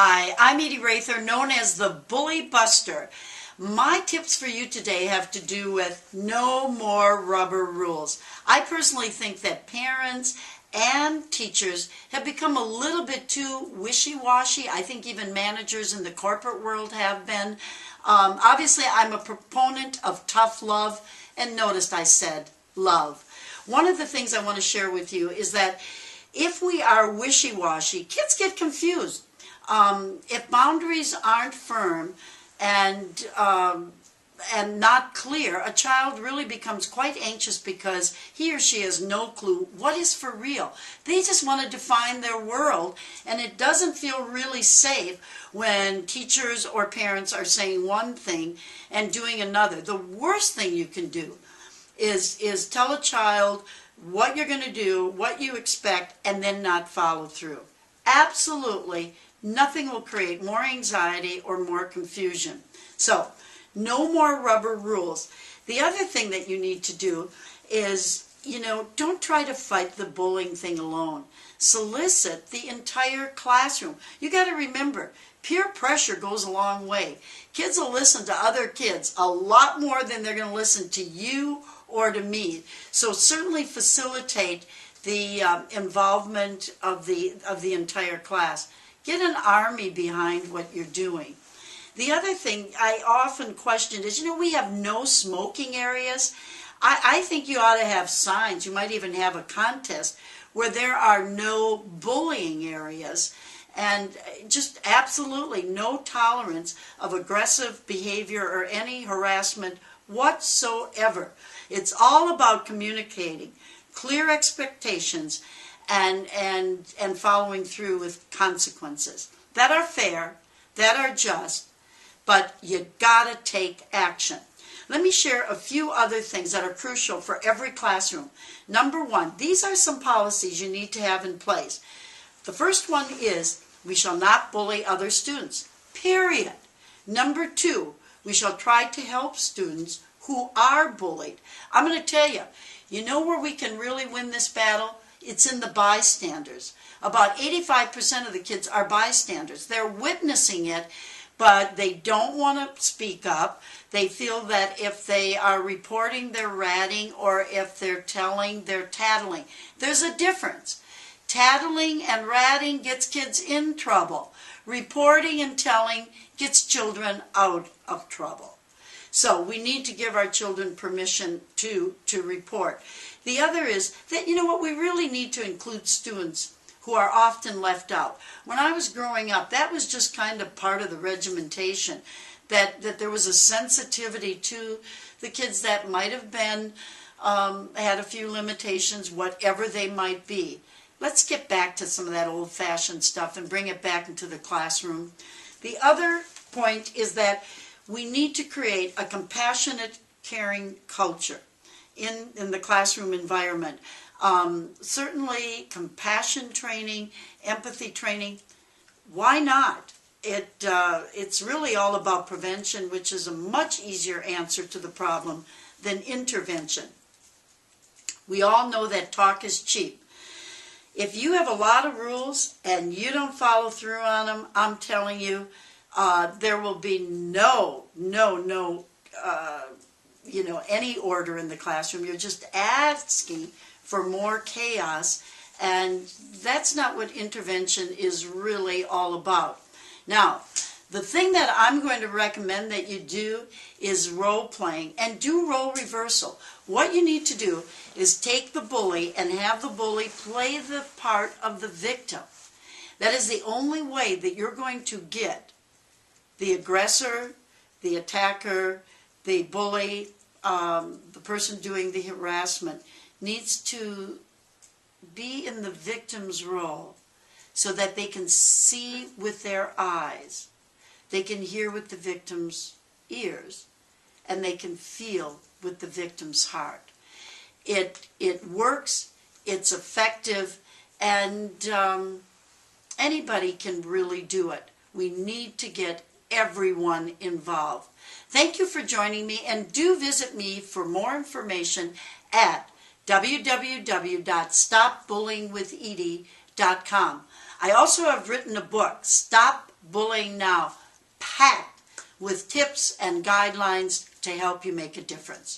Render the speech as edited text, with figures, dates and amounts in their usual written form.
Hi, I'm Edie Rather, known as the Bully Buster. My tips for you today have to do with no more rubber rules. I personally think that parents and teachers have become a little bit too wishy-washy. I think even managers in the corporate world have been. Obviously, I'm a proponent of tough love, and notice I said love. One of the things I want to share with you is that if we are wishy-washy, kids get confused. If boundaries aren't firm and not clear, a child really becomes quite anxious because he or she has no clue what is for real. They just want to define their world, and it doesn't feel really safe when teachers or parents are saying one thing and doing another. The worst thing you can do is tell a child what you're going to do, what you expect, and then not follow through. Absolutely nothing will create more anxiety or more confusion. So, no more rubber rules. The other thing that you need to do is, don't try to fight the bullying thing alone. Solicit the entire classroom. You got to remember, peer pressure goes a long way. Kids will listen to other kids a lot more than they're going to listen to you or to me. So certainly facilitate the involvement of the entire class. Get an army behind what you're doing. The other thing I often question is, we have no smoking areas. I think you ought to have signs. You might even have a contest where there are no bullying areas, and just absolutely no tolerance of aggressive behavior or any harassment whatsoever. It's all about communicating clear expectations and following through with consequences that are fair, that are just, but you gotta take action. Let me share a few other things that are crucial for every classroom. Number one, these are some policies you need to have in place. The first one is, we shall not bully other students, period. Number two, we shall try to help students who are bullied. I'm going to tell you, where we can really win this battle? It's in the bystanders. About 85% of the kids are bystanders. They're witnessing it, but they don't want to speak up. They feel that if they are reporting, they're ratting, or if they're telling, they're tattling. There's a difference. Tattling and ratting gets kids in trouble. Reporting and telling gets children out of trouble. So we need to give our children permission to report. The other is that, we really need to include students who are often left out. When I was growing up, that was just kind of part of the regimentation, that there was a sensitivity to the kids that might have been, had a few limitations, whatever they might be. Let's get back to some of that old-fashioned stuff and bring it back into the classroom. The other point is that we need to create a compassionate, caring culture in the classroom environment. Certainly compassion training, empathy training, why not? It's really all about prevention, which is a much easier answer to the problem than intervention. We all know that talk is cheap. If you have a lot of rules and you don't follow through on them, I'm telling you, there will be any order in the classroom. You're just asking for more chaos, and that's not what intervention is really all about. Now, the thing that I'm going to recommend that you do is role playing, and do role reversal. What you need to do is take the bully and have the bully play the part of the victim. That is the only way that you're going to get the aggressor, the attacker, the bully, the person doing the harassment needs to be in the victim's role so that they can see with their eyes, they can hear with the victim's ears, and they can feel with the victim's heart. It works, it's effective, and anybody can really do it. We need to get everyone involved. Thank you for joining me, and do visit me for more information at www.stopbullyingwithedie.com. www.bullyingnowpodcast.com. I also have written a book, Stop Bullying Now, packed with tips and guidelines to help you make a difference.